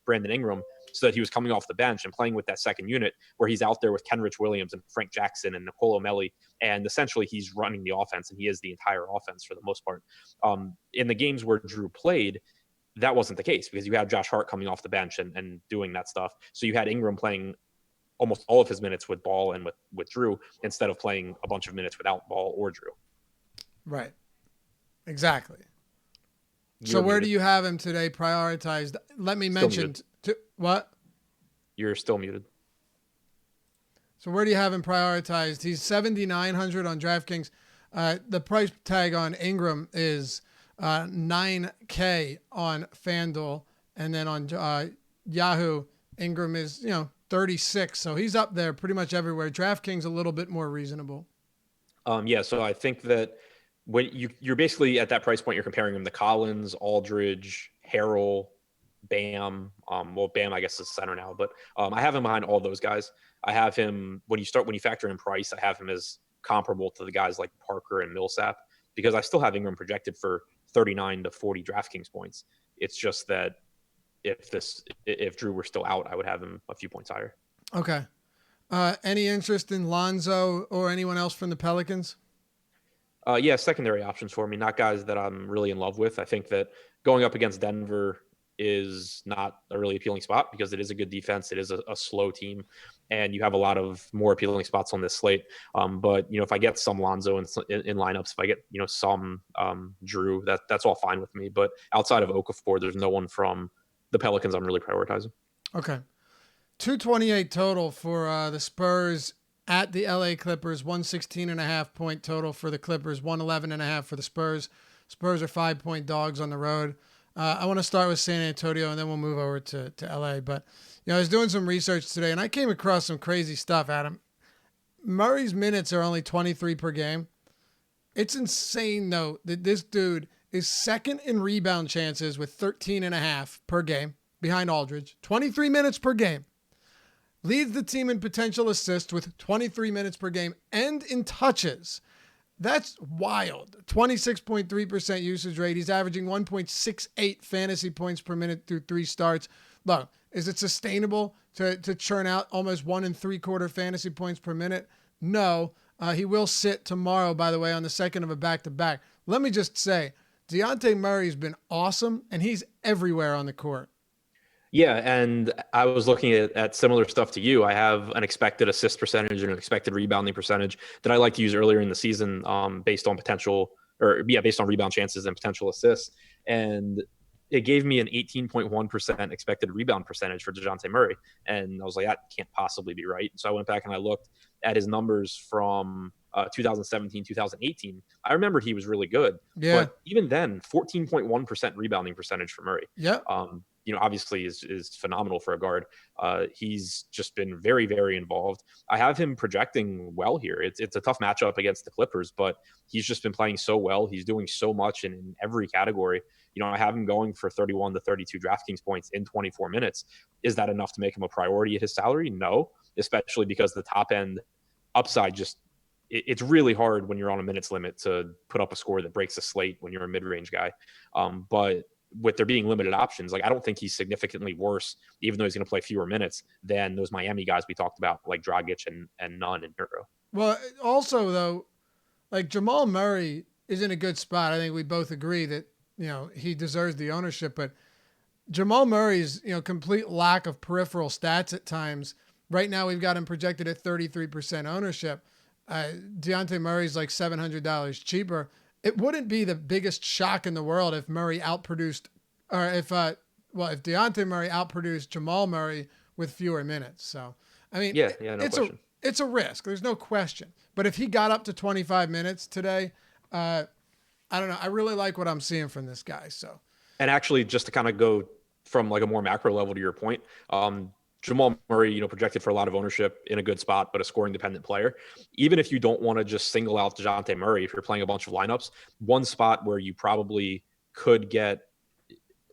Brandon Ingram so that he was coming off the bench and playing with that second unit where he's out there with Kenrich Williams and Frank Jackson and Nicolo Melli. And essentially he's running the offense, and he is the entire offense for the most part. In the games where Jrue played, that wasn't the case because you had Josh Hart coming off the bench and doing that stuff. So you had Ingram playing almost all of his minutes with Ball and with Jrue instead of playing a bunch of minutes without Ball or Jrue. Right. Exactly. So You're where do muted. you have him today prioritized? Let me Still mention muted. what? You're still muted. So where do you have him prioritized? He's 7,900 on DraftKings. The price tag on Ingram is $9K on FanDuel, and then on Yahoo, Ingram is 36. So he's up there pretty much everywhere. DraftKings a little bit more reasonable. Yeah, so I think that when you're basically at that price point, you're comparing him to Collins, Aldridge, Harrell, Bam. Well, Bam, I guess is center now, but I have him behind all those guys. I have him when you factor in price, I have him as comparable to the guys like Parker and Millsap because I still have Ingram projected for 39 to 40 DraftKings points. It's just that if Drew were still out, I would have him a few points higher. Okay. Any interest in Lonzo or anyone else from the Pelicans? Yeah, secondary options for me, not guys that I'm really in love with. I think that going up against Denver is not a really appealing spot because it is a good defense. It is a slow team, and you have a lot of more appealing spots on this slate. But if I get some Lonzo in lineups, if I get some Drew, that's all fine with me. But outside of Okafor, there's no one from the Pelicans I'm really prioritizing. Okay. 228 total for the Spurs at the LA Clippers, 116.5 point total for the Clippers, 111.5 for the Spurs. Spurs are 5-point dogs on the road. I want to start with San Antonio and then we'll move over to LA. But I was doing some research today and I came across some crazy stuff, Adam. Murray's minutes are only 23 per game. It's insane though that this dude is second in rebound chances with 13.5 per game behind Aldridge, 23 minutes per game. Leads the team in potential assists with 23 minutes per game and in touches. That's wild. 26.3% usage rate. He's averaging 1.68 fantasy points per minute through 3 starts. Look, is it sustainable to churn out almost 1 3/4 fantasy points per minute? No. He will sit tomorrow, by the way, on the second of a back-to-back. Let me just say, Dejounte Murray's been awesome, and he's everywhere on the court. Yeah, and I was looking at similar stuff to you. I have an expected assist percentage and an expected rebounding percentage that I like to use earlier in the season based on based on rebound chances and potential assists. And it gave me an 18.1% expected rebound percentage for DeJounte Murray. And I was like, that can't possibly be right. So I went back and I looked at his numbers from 2017, 2018. I remembered he was really good. Yeah. But even then, 14.1% rebounding percentage for Murray. Yeah. Obviously is phenomenal for a guard. He's just been very, very involved. I have him projecting well here. It's a tough matchup against the Clippers, but he's just been playing so well. He's doing so much in every category. I have him going for 31 to 32 DraftKings points in 24 minutes. Is that enough to make him a priority at his salary? No, especially because the top end upside it's really hard when you're on a minutes limit to put up a score that breaks a slate when you're a mid-range guy. But with there being limited options, I don't think he's significantly worse, even though he's going to play fewer minutes than those Miami guys we talked about, like Dragic and Nunn and Hero. Well, also though, Jamal Murray is in a good spot. I think we both agree that he deserves the ownership, but Jamal Murray's complete lack of peripheral stats at times. Right now, we've got him projected at 33% ownership. Dejounte Murray's like $700 cheaper. It wouldn't be the biggest shock in the world if Murray outproduced, or if Dejounte Murray outproduced Jamal Murray with fewer minutes. So, I mean, no question. It's a risk. There's no question. But if he got up to 25 minutes today, I don't know. I really like what I'm seeing from this guy. So, and actually, just to kind of go from a more macro level to your point, Jamal Murray, projected for a lot of ownership in a good spot, but a scoring dependent player. Even if you don't want to just single out DeJounte Murray, if you're playing a bunch of lineups, one spot where you probably could get,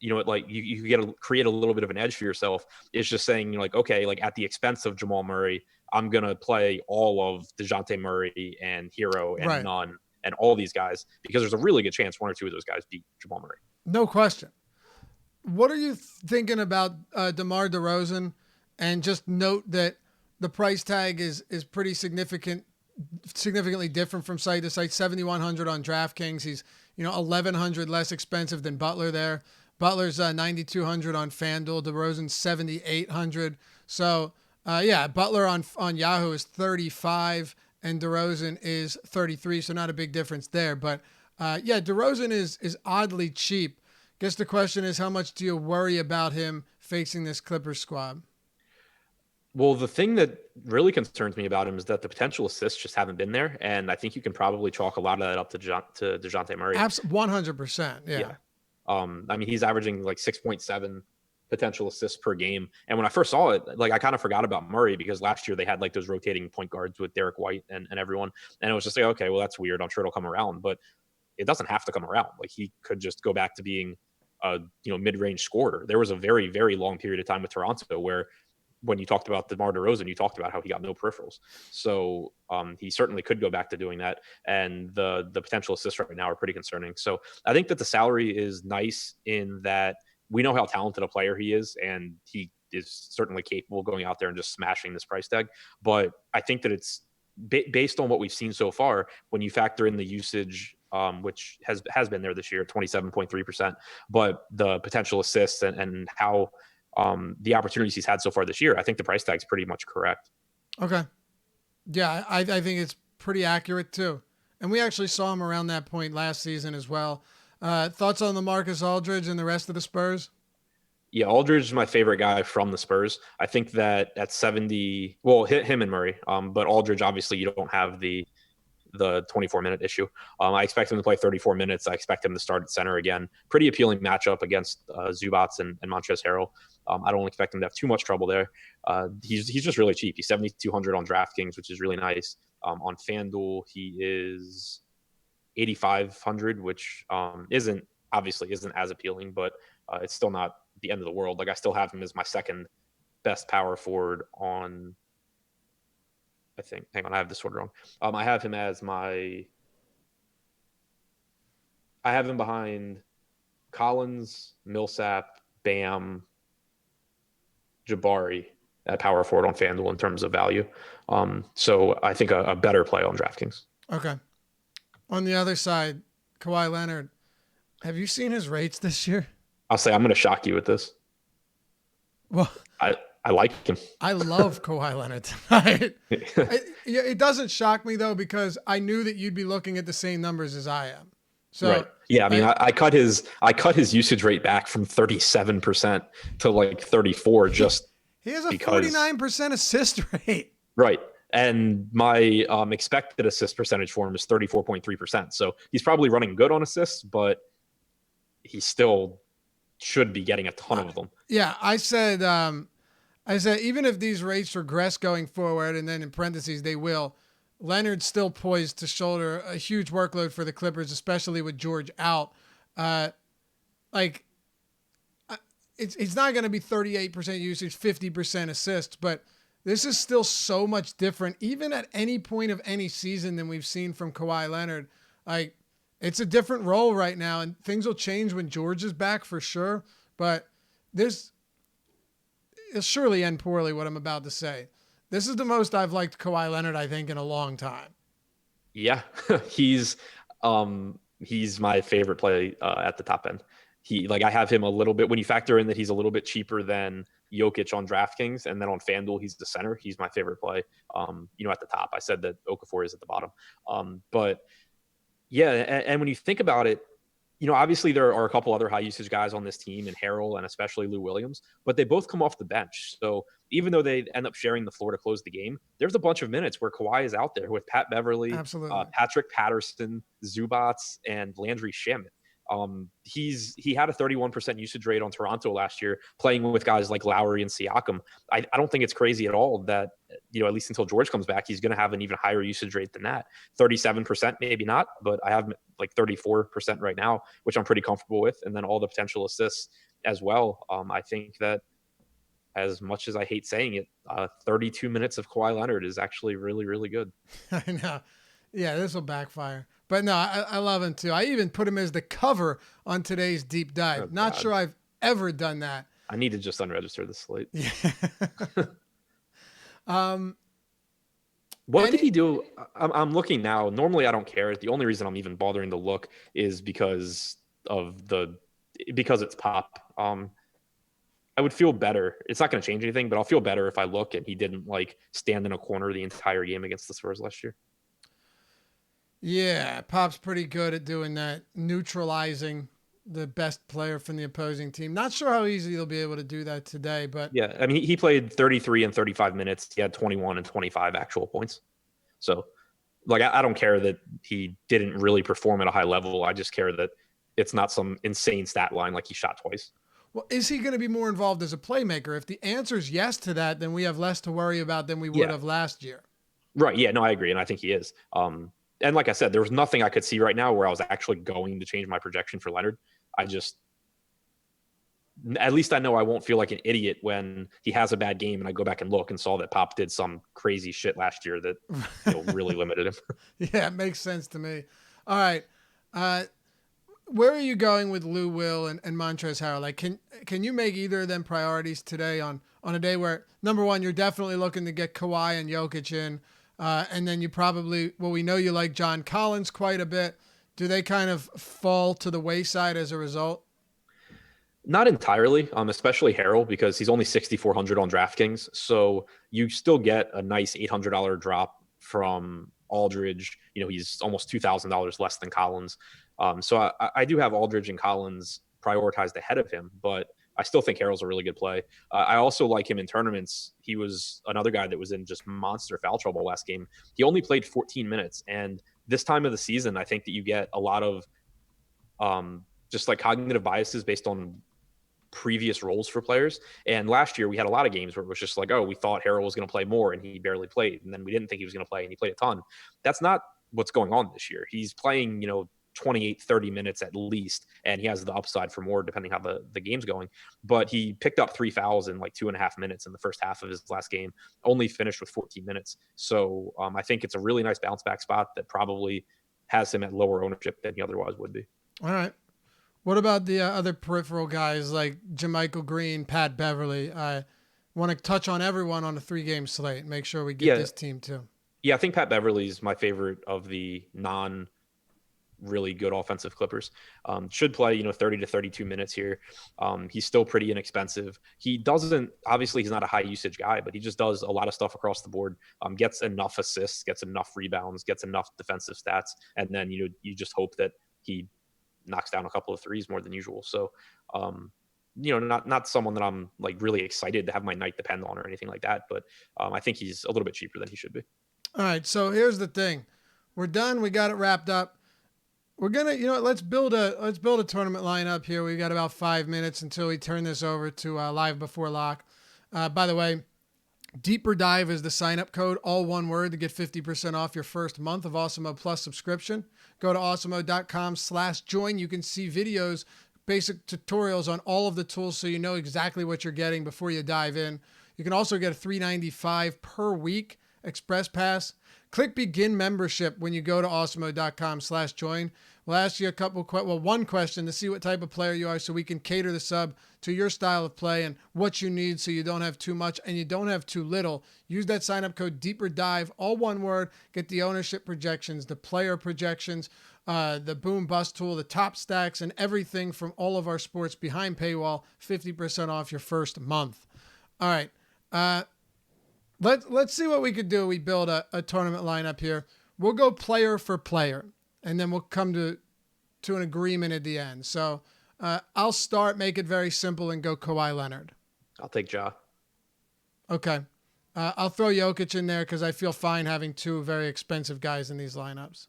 create a little bit of an edge for yourself is just saying, okay, at the expense of Jamal Murray, I'm going to play all of DeJounte Murray and Hero and Nunn and all these guys because there's a really good chance one or two of those guys beat Jamal Murray. No question. What are you thinking about DeMar DeRozan? And just note that the price tag is pretty significantly different from site to site. 7,100 on DraftKings. He's 1,100 less expensive than Butler there. Butler's 9,200 on FanDuel. DeRozan's 7,800. So Butler on Yahoo is 35 and DeRozan is 33. So not a big difference there. But Yeah, DeRozan is oddly cheap. Guess the question is, how much do you worry about him facing this Clippers squad? Well, the thing that really concerns me about him is that the potential assists just haven't been there, and I think you can probably chalk a lot of that up to Dejounte Murray. 100%. Yeah. Yeah. I mean, he's averaging like 6.7 potential assists per game. And when I first saw it, like I kind of forgot about Murray because last year they had like those rotating point guards with Derek White and everyone. And it was just like, okay, well, that's weird. I'm sure it'll come around, but it doesn't have to come around. Like he could just go back to being a mid-range scorer. There was a very, very long period of time with Toronto where when you talked about DeMar DeRozan, you talked about how he got no peripherals. So he certainly could go back to doing that. And the potential assists right now are pretty concerning. So I think that the salary is nice in that we know how talented a player he is, and he is certainly capable of going out there and just smashing this price tag. But I think that it's based on what we've seen so far, when you factor in the usage, which has been there this year, 27.3%, but the potential assists and how the opportunities he's had so far this year, I think the price tag's pretty much correct. Okay. Yeah, I think it's pretty accurate too. And we actually saw him around that point last season as well. Thoughts on LaMarcus Aldridge and the rest of the Spurs? Yeah, Aldridge is my favorite guy from the Spurs. I think that at 70, well, hit him and Murray. But Aldridge, obviously, you don't have the 24-minute issue. I expect him to play 34 minutes. I expect him to start at center again. Pretty appealing matchup against Zubats and Montrezl Harrell. I don't expect him to have too much trouble there. He's just really cheap. He's 7,200 on DraftKings, which is really nice. On FanDuel, he is 8,500, which isn't as appealing, but it's still not the end of the world. Like I still have him as my second best power forward on. I think. Hang on, I have this order wrong. I have him as my. I have him behind Collins, Millsap, Bam, Jabari at power forward on FanDuel in terms of value. So I think a better play on DraftKings. Okay. On the other side, Kawhi Leonard. Have you seen his rates this year? I'll say I'm going to shock you with this. Well, I like him. I love Kawhi Leonard tonight. It doesn't shock me though, because I knew that you'd be looking at the same numbers as I am. So right. Yeah, I mean, I cut his usage rate back from 37% to like 34 just he has a 49% assist rate. Right. And my expected assist percentage for him is 34.3%. So he's probably running good on assists, but he still should be getting a ton of them. Yeah, I said even if these rates regress going forward, and then in parentheses they will, Leonard's still poised to shoulder a huge workload for the Clippers, especially with George out. It's not going to be 38% usage, 50% assists, but this is still so much different, even at any point of any season, than we've seen from Kawhi Leonard. Like, it's a different role right now, and things will change when George is back for sure. But it'll surely end poorly, what I'm about to say. This is the most I've liked Kawhi Leonard, I think, in a long time. Yeah, he's my favorite play at the top end. I have him a little bit, when you factor in that he's a little bit cheaper than Jokic on DraftKings, and then on FanDuel he's the center. He's my favorite play. At the top. I said that Okafor is at the bottom. But yeah, and when you think about it, obviously there are a couple other high usage guys on this team, and Harrell and especially Lou Williams, but they both come off the bench. So even though they end up sharing the floor to close the game, there's a bunch of minutes where Kawhi is out there with Pat Beverly, Patrick Patterson, Zubats, and Landry Shamet. He had a 31% usage rate on Toronto last year, playing with guys like Lowry and Siakam. I don't think it's crazy at all that, at least until George comes back, he's going to have an even higher usage rate than that. 37%, maybe not, but I have like 34% right now, which I'm pretty comfortable with. And then all the potential assists as well. I think that, as much as I hate saying it, 32 minutes of Kawhi Leonard is actually really, really good. I know. Yeah, this will backfire. But no, I love him too. I even put him as the cover on today's deep dive. Not sure I've ever done that. I need to just unregister the slate. Yeah. What did he do? I'm looking now. Normally I don't care. The only reason I'm even bothering to look is because it's Pop. I would feel better. It's not going to change anything, but I'll feel better if I look and he didn't stand in a corner the entire game against the Spurs last year. Yeah, Pop's pretty good at doing that, neutralizing the best player from the opposing team. Not sure how easy he'll be able to do that today, but Yeah, I mean, he played 33 and 35 minutes. He had 21 and 25 actual points. So, like, I don't care that he didn't really perform at a high level. I just care that it's not some insane stat line like he shot twice. well, is he going to be more involved as a playmaker? If the answer is yes to that, then we have less to worry about than we would Yeah, have last year. right. Yeah, no, I agree, and I think he is. And like I said, there was nothing I could see right now where I was actually going to change my projection for Leonard. I just, at least I know I won't feel like an idiot when he has a bad game and I go back and look and saw that Pop did some crazy shit last year that really limited him. Yeah, it makes sense to me. All right. Uh, where are you going with Lou Will and Montrezl Harrell? Like, can you make either of them priorities today on a day where, number one, you're definitely looking to get Kawhi and Jokic in, and then you probably, well, we know you like John Collins quite a bit. Do they kind of fall to the wayside as a result? Not entirely, especially Harrell because he's only 6,400 on DraftKings, so you still get a nice $800 drop from Aldridge. He's almost $2,000 less than Collins. So I do have Aldridge and Collins prioritized ahead of him, but I still think Harrell's a really good play. I also like him in tournaments. He was another guy that was in just monster foul trouble last game. He only played 14 minutes, and this time of the season, I think that you get a lot of just like cognitive biases based on previous roles for players. And last year we had a lot of games where it was just like, oh, we thought Harrell was going to play more and he barely played. And then we didn't think he was going to play and he played a ton. That's not what's going on this year. He's playing, 28, 30 minutes at least. And he has the upside for more depending how the game's going. But he picked up 3 fouls in like 2.5 minutes in the first half of his last game, only finished with 14 minutes. So I think it's a really nice bounce back spot that probably has him at lower ownership than he otherwise would be. All right. What about the other peripheral guys like Jermichael Green, Pat Beverly? I want to touch on everyone on a 3-game slate. Make sure we get Yeah. this team too. Yeah, I think Pat Beverly's my favorite of the non really good offensive Clippers. Should play, 30 to 32 minutes here. He's still pretty inexpensive. He doesn't, obviously, he's not a high usage guy, but he just does a lot of stuff across the board. Gets enough assists, gets enough rebounds, gets enough defensive stats, and then you just hope that he knocks down a couple of threes more than usual. So, not someone that I'm like really excited to have my night depend on or anything like that. But I think he's a little bit cheaper than he should be. All right. So here's the thing. We're done. We got it wrapped up. We're gonna, let's build a tournament lineup here. We've got about 5 minutes until we turn this over to Live Before Lock. By the way, Deeper Dive is the sign-up code, all one word, to get 50% off your first month of Awesemo Plus subscription. Go to awesemo.com/join. You can see videos, basic tutorials on all of the tools so you know exactly what you're getting before you dive in. You can also get a $3.95 per week Express Pass. Click Begin Membership when you go to awesemo.com/join. We'll ask you one question to see what type of player you are so we can cater the sub to your style of play and what you need so you don't have too much and you don't have too little. Use that sign-up code Deeper Dive, all one word. Get the ownership projections, the player projections, the boom bust tool, the top stacks, and everything from all of our sports behind paywall, 50% off your first month. All right. Let's see what we could do. We build a tournament lineup here. We'll go player for player, and then we'll come to an agreement at the end. So I'll start, make it very simple, and go Kawhi Leonard. I'll take Ja. Okay. I'll throw Jokic in there because I feel fine having two very expensive guys in these lineups.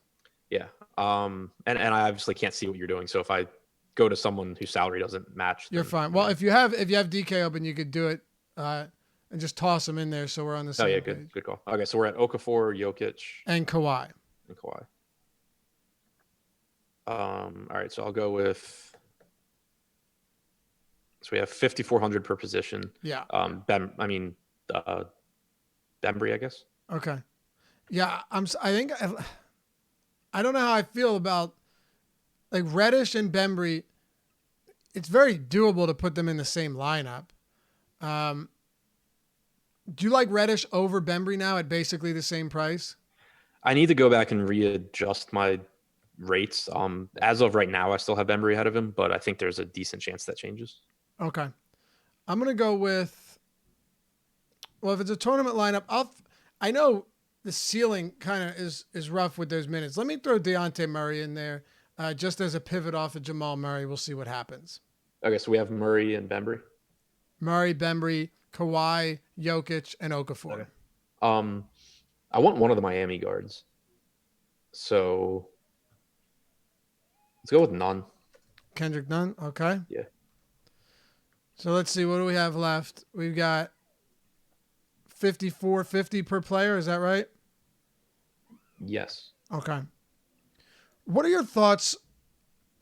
Yeah. And I obviously can't see what you're doing. So if I go to someone whose salary doesn't match, you're fine. Well, if you have DK open, you could do it and just toss them in there so we're on the same page. Good call. Okay, so we're at Okafor, Jokic, and Kawhi. All right, so I'll go with. So we have 5,400 per position. Yeah. Bembry, I guess. Okay. Yeah, I don't know how I feel about like Reddish and Bembry. It's very doable to put them in the same lineup. Do you like Reddish over Bembry now at basically the same price? I need to go back and readjust my rates. As of right now, I still have Bembry ahead of him, but I think there's a decent chance that changes. Okay. I'm going to go with, well, if it's a tournament lineup, I know the ceiling kind of is rough with those minutes. Let me throw Dejounte Murray in there just as a pivot off of Jamal Murray. We'll see what happens. Okay, so we have Murray and Bembry. Murray, Bembry, Kawhi, Jokic, and Okafor. Okay. I want one of the Miami guards. So let's go with Nunn. Kendrick Nunn. Okay. Yeah. So let's see. What do we have left? We've got 54.50 per player. Is that right? Yes. Okay. What are your thoughts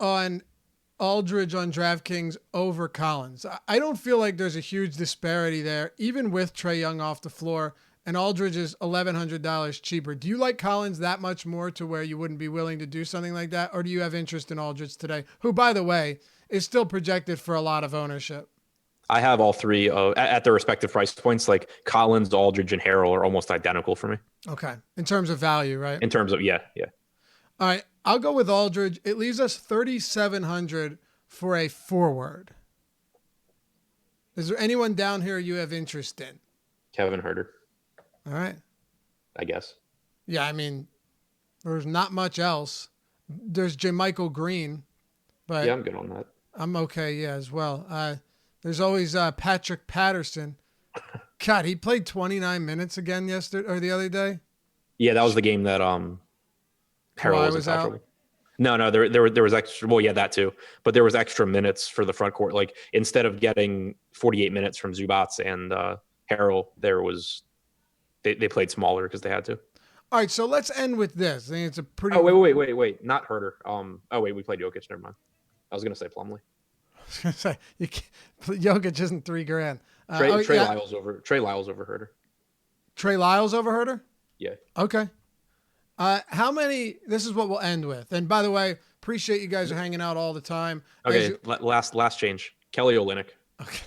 on Aldridge on DraftKings over Collins? I don't feel like there's a huge disparity there, even with Trae Young off the floor, and Aldridge is $1,100 cheaper. Do you like Collins that much more to where you wouldn't be willing to do something like that? Or do you have interest in Aldridge today, who, by the way, is still projected for a lot of ownership? I have all three at their respective price points. Like Collins, Aldridge, and Harrell are almost identical for me. Okay. In terms of value, right? In terms of, yeah. All right. I'll go with Aldridge. It leaves us $3,700 for a forward. Is there anyone down here you have interest in? Kevin Huerter. All right. I guess. Yeah, I mean, there's not much else. There's JaMychal Green, but yeah, I'm good on that. I'm okay, yeah, as well. There's always Patrick Patterson. God, he played 29 minutes again yesterday or the other day. Yeah, that was the game that Harrell was out. No, there was extra. Well, yeah, that too. But there was extra minutes for the front court. Like instead of getting 48 minutes from Zubats and Harrell, they played smaller because they had to. All right, so let's end with this. I think it's a pretty. Oh wait, not Herter. We played Jokic. Never mind. I was gonna say Plumlee. Jokic isn't $3,000. Trey Lyles over Herter. Trey Lyles over Herter? Yeah. Okay. How many? This is what we'll end with. And by the way, appreciate you guys are hanging out all the time. Okay, last change. Kelly Olynyk. Okay.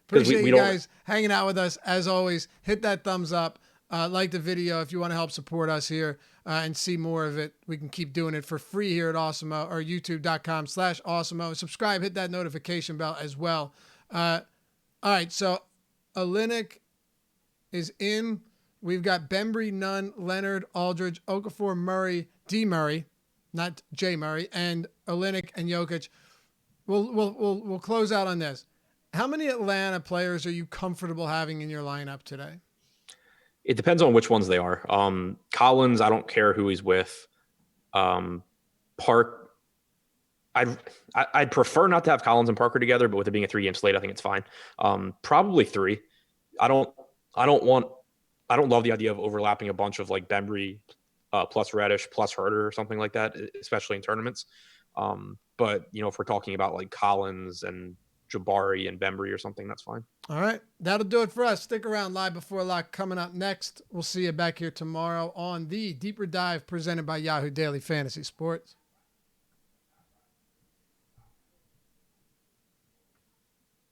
Appreciate you guys hanging out with us. As always, hit that thumbs up. Like the video if you want to help support us here and see more of it. We can keep doing it for free here at Awesemo or youtube.com/Awesemo. Subscribe, hit that notification bell as well. All right, so Olynyk is in. We've got Bembry, Nunn, Leonard, Aldridge, Okafor, Murray, D. Murray, not J. Murray, and Olynyk and Jokic. We'll close out on this. How many Atlanta players are you comfortable having in your lineup today? It depends on which ones they are. Collins, I don't care who he's with. Park, I'd prefer not to have Collins and Parker together, but with it being a 3-game slate, I think it's fine. Probably 3. I don't love the idea of overlapping a bunch of like Bembry plus Reddish plus Herter or something like that, especially in tournaments. But if we're talking about like Collins and Jabari and Bembry or something, that's fine. All right. That'll do it for us. Stick around. Live Before Lock coming up next. We'll see you back here tomorrow on the Deeper Dive presented by Yahoo Daily Fantasy Sports.